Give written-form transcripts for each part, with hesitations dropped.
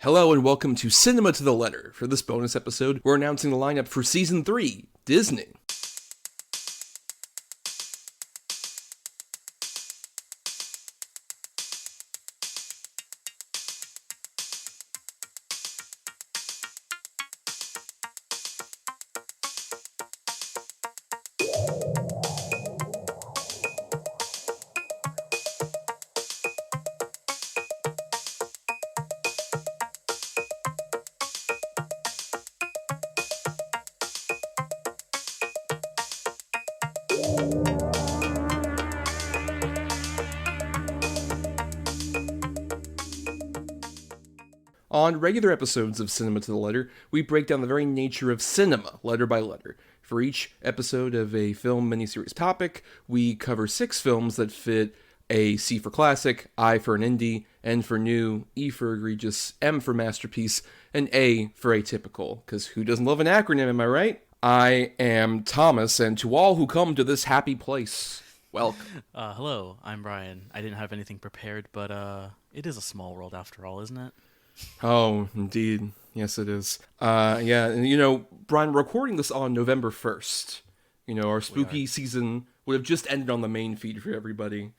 Hello and welcome to Cinema to the Letter. For this bonus episode, we're announcing the lineup for Season 3, Disney. On regular episodes of Cinema to the Letter, we break down the very nature of cinema, letter by letter. For each episode of a film miniseries topic, we cover 6 films that fit a C for classic, I for an indie, N for new, E for egregious, M for masterpiece, and A for atypical. Because who doesn't love an acronym, am I right? I am Thomas, and to all who come to this happy place, welcome. Hello, I'm Bryan. I didn't have anything prepared, but it is a small world after all, isn't it? Oh, indeed. Yes, it is. Yeah, and Bryan, we're recording this on November 1st. Our spooky season would have just ended on the main feed for everybody.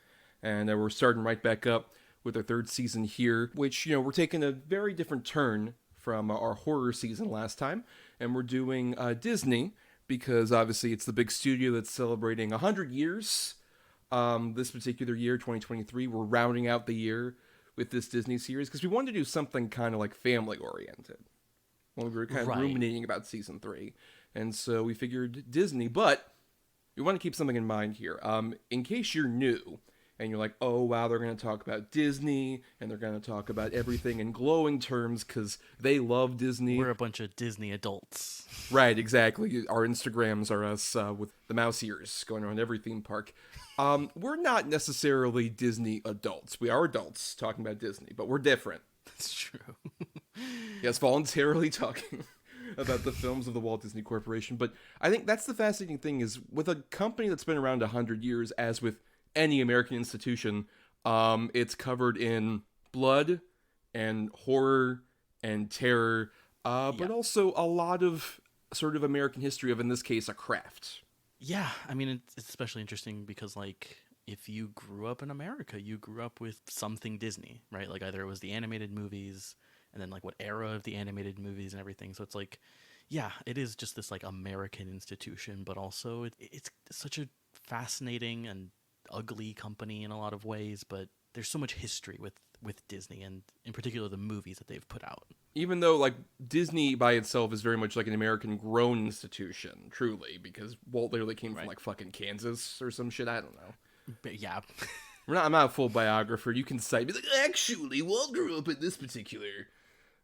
And we're starting right back up with our 3rd season here, which, we're taking a very different turn from our horror season last time. And we're doing Disney, because obviously it's the big studio that's celebrating 100 years. This particular year, 2023, we're rounding out the year with this Disney series, because we wanted to do something kind of like family-oriented when we were kind of ruminating about Season 3. And so we figured Disney, but we want to keep something in mind here. In case you're new, and you're like, oh, wow, they're going to talk about Disney, and they're going to talk about everything in glowing terms, because they love Disney. We're a bunch of Disney adults. Right, exactly. Our Instagrams are us with the mouse ears going around every theme park. We're not necessarily Disney adults. We are adults talking about Disney, but we're different. That's true. Yes, voluntarily talking about the films of the Walt Disney Corporation. But I think that's the fascinating thing, is with a company that's been around 100 years, as with any American institution, it's covered in blood and horror and terror, but also a lot of sort of American history of, in this case, a craft. Yeah, I mean, it's especially interesting because, like, if you grew up in America, you grew up with something Disney, right? Like, either it was the animated movies, and then, like, what era of the animated movies and everything. So it's like, yeah, it is just this, like, American institution, but also it's such a fascinating and ugly company in a lot of ways, but there's so much history with Disney, and in particular the movies that they've put out. Even though, like, Disney by itself is very much like an American-grown institution, truly, because Walt literally came from, like, fucking Kansas or some shit, I don't know. But yeah. I'm not a full biographer. You can cite me, like, actually, Walt grew up in this particular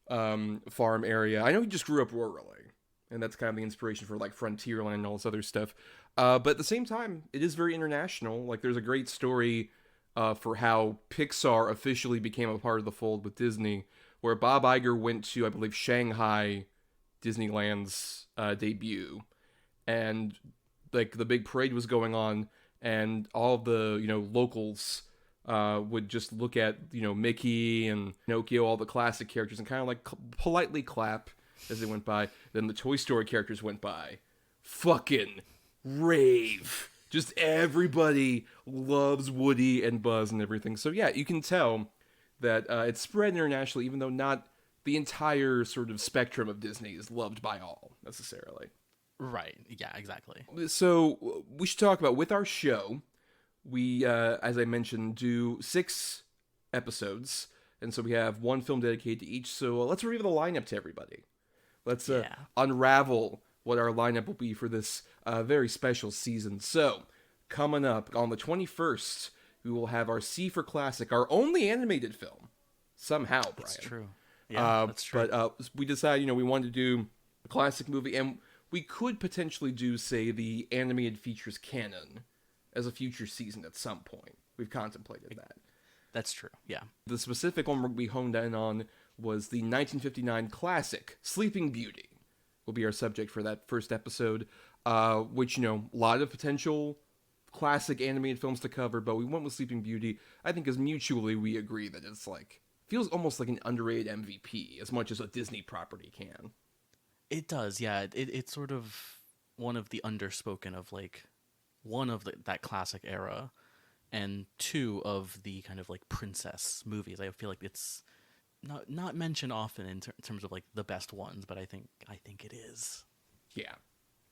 farm area. I know he just grew up rurally, and that's kind of the inspiration for, like, Frontierland and all this other stuff. But at the same time, it is very international. Like, there's a great story for how Pixar officially became a part of the fold with Disney, where Bob Iger went to, I believe, Shanghai Disneyland's debut, and, like, the big parade was going on, and all of the, locals would just look at, Mickey and Pinocchio, all the classic characters, and kind of, like, politely clap as they went by. Then the Toy Story characters went by. Fucking rave. Just everybody loves Woody and Buzz and everything. So yeah, you can tell that it's spread internationally, even though not the entire sort of spectrum of Disney is loved by all, necessarily. Right, yeah, exactly. So we should talk about, with our show, we, as I mentioned, do 6 episodes, and so we have one film dedicated to each. So let's review the lineup to everybody. Let's unravel what our lineup will be for this very special season. So, coming up on the 21st, we will have our C for Classic, our only animated film. Somehow, Bryan. That's true. Yeah, that's true. But we decided, we wanted to do a classic movie, and we could potentially do, say, the animated features canon as a future season at some point. We've contemplated that. That's true, yeah. The specific one we honed in on was the 1959 classic, Sleeping Beauty. Will be our subject for that first episode, which, a lot of potential classic animated films to cover, but we went with Sleeping Beauty, I think, because mutually we agree that it's, like, feels almost like an underrated MVP as much as a Disney property can. It does, yeah. It's sort of one of the underspoken of like one of that classic era, and two of the kind of like princess movies. I feel like it's not mentioned often in terms of like the best ones, but I think it is. Yeah,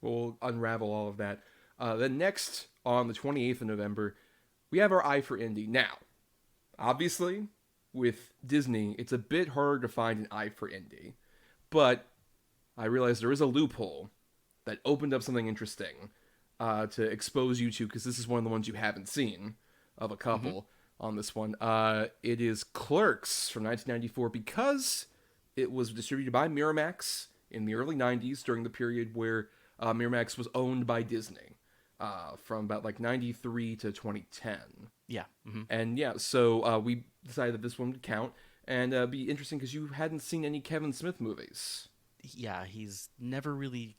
we'll unravel all of that. Then next, on the 28th of November, we have our Eye for Indie. Now, obviously, with Disney, it's a bit harder to find an Eye for Indie, but I realized there is a loophole that opened up something interesting to expose you to, because this is one of the ones you haven't seen of a couple on this one. It is Clerks from 1994, because it was distributed by Miramax in the early 90s during the period where Miramax was owned by Disney from about like 93 to 2010. Yeah. And yeah, so we decided that this one would count and be interesting because you hadn't seen any Kevin Smith movies. Yeah, he's never really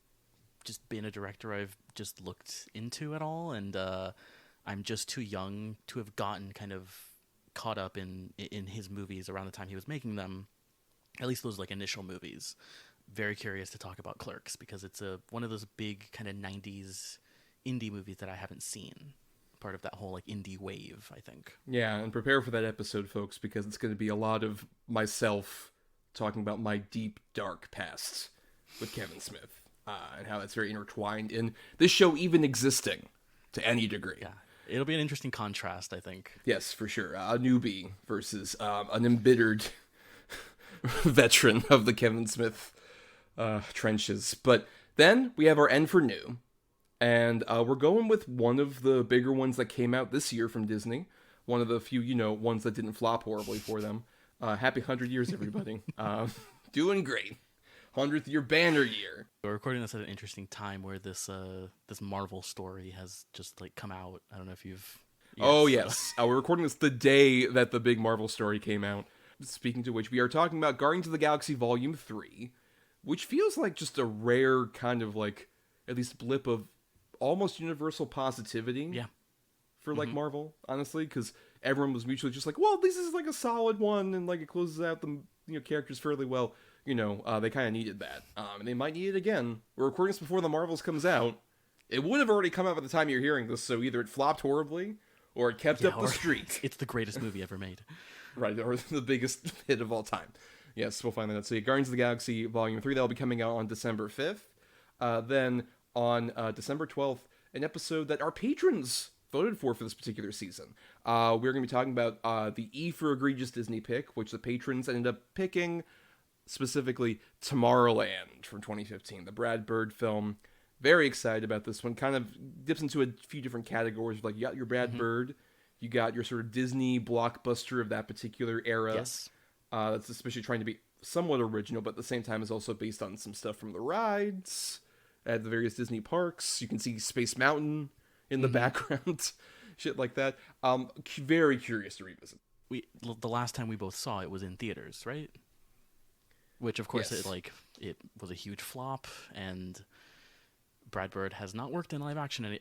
just been a director I've just looked into at all, and I'm just too young to have gotten kind of caught up in his movies around the time he was making them. At least those like initial movies. Very curious to talk about Clerks because it's one of those big kind of 90s indie movies that I haven't seen. Part of that whole like indie wave, I think. Yeah, and prepare for that episode, folks, because it's going to be a lot of myself talking about my deep, dark past with Kevin Smith and how that's very intertwined in this show even existing to any degree. Yeah, it'll be an interesting contrast, I think. Yes, for sure. A newbie versus an embittered veteran of the Kevin Smith trenches. But then we have our N for New. And we're going with one of the bigger ones that came out this year from Disney. One of the few, ones that didn't flop horribly for them. Happy 100 years, everybody. Doing great. 100th year banner year. We're recording this at an interesting time where this Marvel story has just like come out. I don't know if you've... Yes. We're recording this the day that the big Marvel story came out. Speaking to which, we are talking about Guardians of the Galaxy Volume 3, which feels like just a rare kind of like, at least blip of almost universal positivity for like Marvel, honestly, because everyone was mutually just like, well, this is like a solid one, and like it closes out the characters fairly well. They kind of needed that, and they might need it again. We're recording this before the Marvels comes out. It would have already come out by the time you're hearing this, so either it flopped horribly or it kept up the streak. It's the greatest movie ever made. Right, or the biggest hit of all time. Yes, we'll find that out. So Guardians of the Galaxy Volume 3, that'll be coming out on December 5th. Then on December 12th, an episode that our patrons voted for this particular season. We're going to be talking about the E for Egregious Disney pick, which the patrons ended up picking, specifically Tomorrowland from 2015, the Brad Bird film. Very excited about this one. Kind of dips into a few different categories. Like, you got your Brad Bird, you got your sort of Disney blockbuster of that particular era. Yes. That's especially trying to be somewhat original, but at the same time is also based on some stuff from the rides at the various Disney parks. You can see Space Mountain in the background, shit like that. Very curious to revisit. The last time we both saw it was in theaters, right? Which of course Yes. it was a huge flop, and Brad Bird has not worked in live action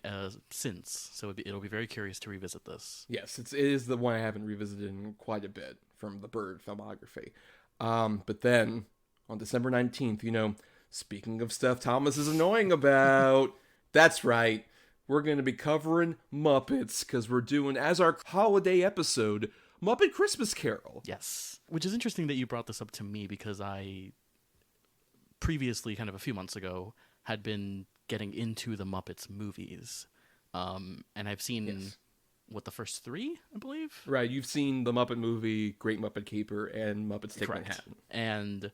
since, so it'll be very curious to revisit this. Yes, it is the one I haven't revisited in quite a bit from the Bird filmography. But then on December 19th, speaking of stuff Thomas is annoying about, that's right, we're going to be covering Muppets, because we're doing, as our holiday episode, Muppet Christmas Carol. Yes. Which is interesting that you brought this up to me, because I previously, kind of a few months ago, had been getting into the Muppets movies. And I've seen, the first three, I believe? Right, you've seen the Muppet movie, Great Muppet Caper, and Muppets Take Manhattan. And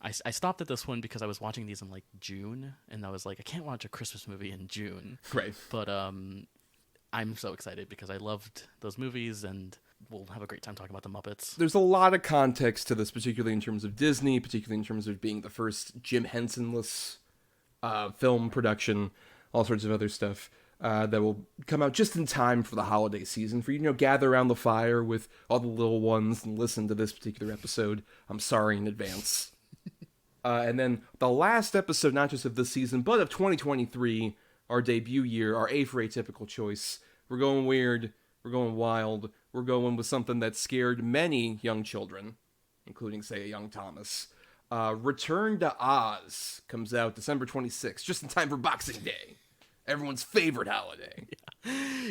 I stopped at this one because I was watching these in like June, and I was like, I can't watch a Christmas movie in June. Right. But I'm so excited because I loved those movies, and we'll have a great time talking about the Muppets. There's a lot of context to this, particularly in terms of Disney, particularly in terms of being the first Jim Henson-less film production, all sorts of other stuff that will come out just in time for the holiday season for you to gather around the fire with all the little ones and listen to this particular episode. I'm sorry in advance. And then the last episode, not just of this season, but of 2023, our debut year, our A for Atypical choice. We're going weird. We're going wild. We're going with something that scared many young children including, say, a young Thomas. Return to Oz comes out December 26th, just in time for Boxing Day. Everyone's favorite holiday.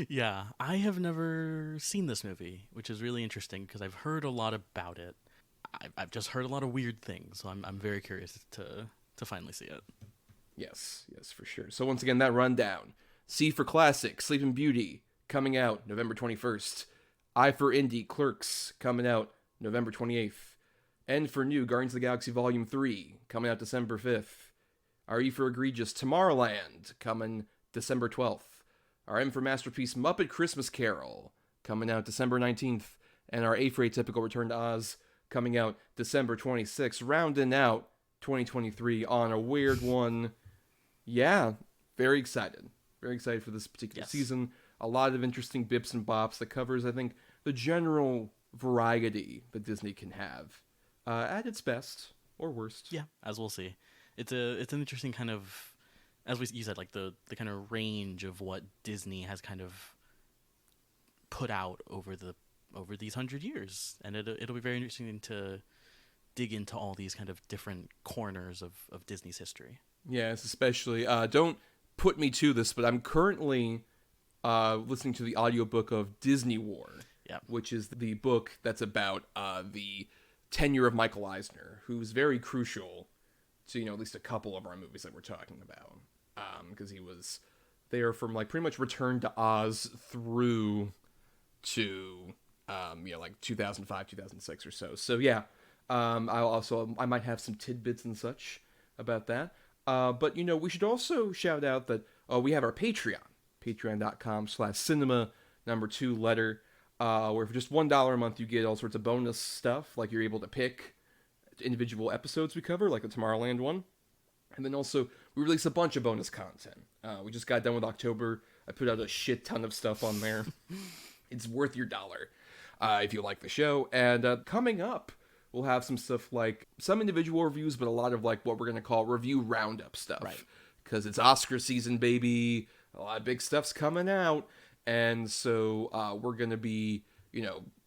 Yeah, I have never seen this movie, which is really interesting because I've heard a lot about it. I've just heard a lot of weird things, so I'm very curious to finally see it. Yes, for sure. So once again, that rundown. C for Classic, Sleeping Beauty, coming out November 21st. I for Indie, Clerks, coming out November 28th. N for New, Guardians of the Galaxy Volume 3, coming out December 5th. Our E for Egregious, Tomorrowland, coming December 12th. Our M for Masterpiece, Muppet Christmas Carol, coming out December 19th. And our A for Atypical, Return to Oz, coming out December 26th. Rounding out 2023 on a weird one. Yeah, very excited. Very excited for this particular season. A lot of interesting bips and bops that covers, I think, the general variety that Disney can have at its best or worst. Yeah, as we'll see. It's an interesting kind of, as you said, like the kind of range of what Disney has kind of put out over these 100 years, and it'll be very interesting to dig into all these kind of different corners of Disney's history. Yes, especially don't put me to this, but I'm currently listening to the audiobook of Disney War, which is the book that's about the tenure of Michael Eisner, who's very crucial to, at least a couple of our movies that we're talking about, because he was there from like pretty much Return to Oz through to like 2005, 2006 or so. So yeah, I might have some tidbits and such about that. But we should also shout out that we have our Patreon, patreon.com/cinema2letter, where for just $1 a month you get all sorts of bonus stuff, like you're able to pick individual episodes we cover, like the Tomorrowland one, and then also we release a bunch of bonus content. We just got done with October. I put out a shit ton of stuff on there. It's worth your dollar if you like the show. And coming up, we'll have some stuff like some individual reviews, but a lot of like what we're going to call review roundup stuff. Right. Because it's Oscar season, baby. A lot of big stuff's coming out. And so we're going to be,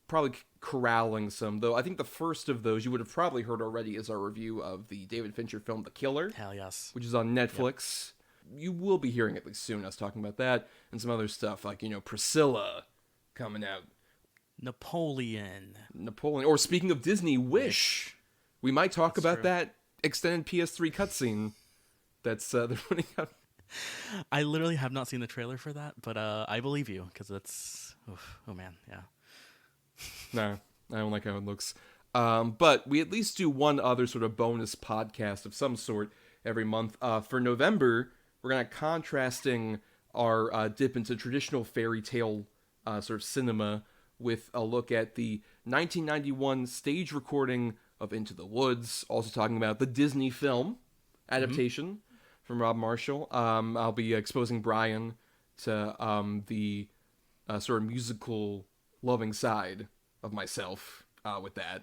probably corralling some. Though I think the first of those you would have probably heard already is our review of the David Fincher film The Killer. Hell yes. Which is on Netflix. Yep. You will be hearing at least soon us talking about that. And some other stuff like, Priscilla coming out. Napoleon. Or speaking of Disney, Wish. We might talk That's about true. that extended PS3 cutscene that's they're putting out. I literally have not seen the trailer for that, but I believe you because that's oh man, yeah. No, I don't like how it looks. But we at least do one other sort of bonus podcast of some sort every month. For November, we're gonna contrasting our dip into traditional fairy tale sort of cinema with a look at the 1991 stage recording of Into the Woods. Also talking about the Disney film adaptation from Rob Marshall. I'll be exposing Bryan to the sort of musical loving side of myself with that.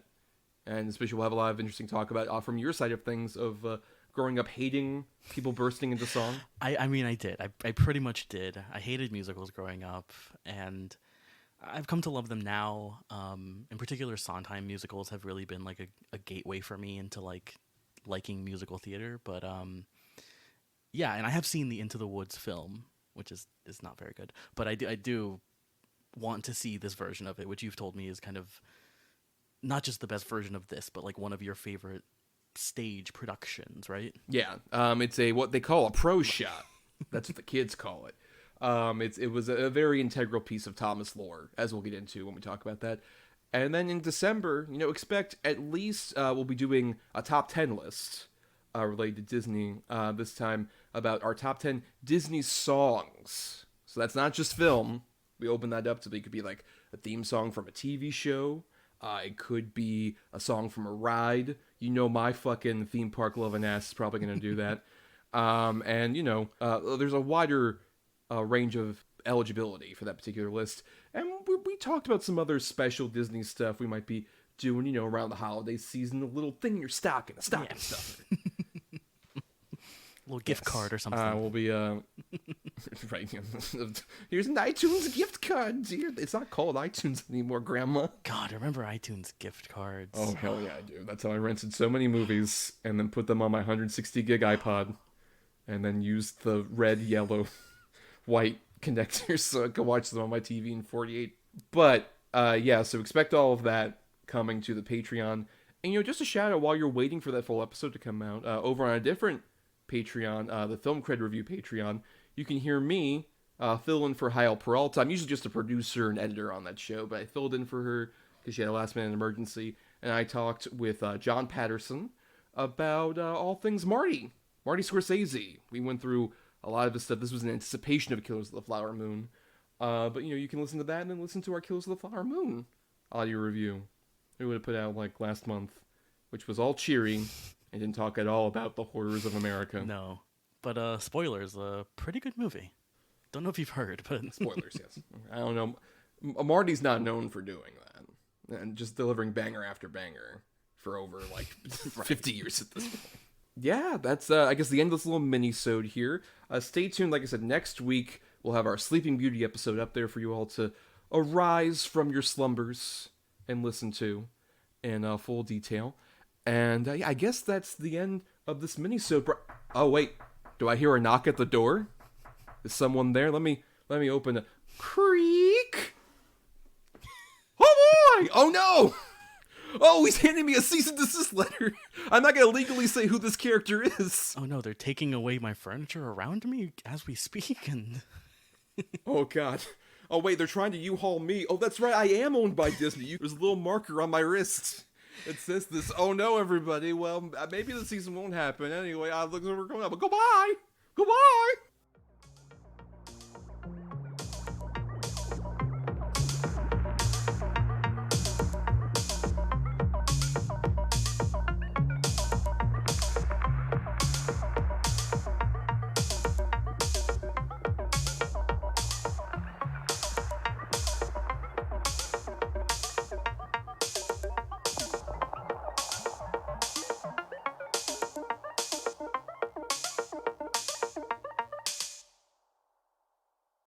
And especially we'll have a lot of interesting talk about from your side of things of growing up hating people bursting into song. I mean, I did. I pretty much did. I hated musicals growing up, and I've come to love them now. In particular, Sondheim musicals have really been like a gateway for me into like liking musical theater. But yeah, and I have seen the Into the Woods film, which is not very good. But I do want to see this version of it, which you've told me is kind of not just the best version of this, but like one of your favorite stage productions, right? Yeah, it's what they call a pro shot. That's what the kids call it. It was a very integral piece of Thomas lore, as we'll get into when we talk about that. And then in December, expect at least we'll be doing a top 10 list related to Disney this time about our top 10 Disney songs. So that's not just film. We open that up to it could be like a theme song from a TV show. It could be a song from a ride. My fucking theme park loving ass is probably going to do that. And there's a wider range of eligibility for that particular list. And we talked about some other special Disney stuff we might be doing, around the holiday season. A little thing in your stocking, a stocking stuffer. Little gift card or something. We'll be Right. Here's an iTunes gift card, dear. It's not called iTunes anymore, Grandma. God, remember iTunes gift cards? Oh, hell yeah, I do. That's how I rented so many movies and then put them on my 160 gig iPod and then used the red, yellow, white connectors so I could watch them on my TV in 48. But, yeah, so expect all of that coming to the Patreon. And, just a shout out while you're waiting for that full episode to come out, over on a different Patreon, the Film Cred Review Patreon, you can hear me fill in for Heil Peralta. I'm usually just a producer and editor on that show, but I filled in for her because she had a last-minute emergency. And I talked with John Patterson about all things Marty Scorsese. We went through a lot of his stuff. This was in anticipation of Killers of the Flower Moon. But, you can listen to that and then listen to our Killers of the Flower Moon audio review. We would have put out, last month, which was all cheery and didn't talk at all about the horrors of America. No. But, spoilers, a pretty good movie. Don't know if you've heard, but... Spoilers, yes. I don't know. Marty's not known for doing that. And just delivering banger after banger for over, 50 years at this point. Yeah, that's, I guess, the end of this little mini-sode here. Stay tuned. Like I said, next week we'll have our Sleeping Beauty episode up there for you all to arise from your slumbers and listen to in full detail. And I guess that's the end of this mini-sode. Oh, wait. Do I hear a knock at the door? Is someone there? Let me open a creak. Oh boy! Oh no! Oh, he's handing me a cease and desist letter. I'm not gonna legally say who this character is. Oh no, they're taking away my furniture around me as we speak, and... Oh god. Oh wait, they're trying to U-Haul me. Oh, that's right, I am owned by Disney. There's a little marker on my wrist. It says this. Oh no, everybody. Well, maybe the season won't happen. Anyway, looks like we're going up. But goodbye! Goodbye!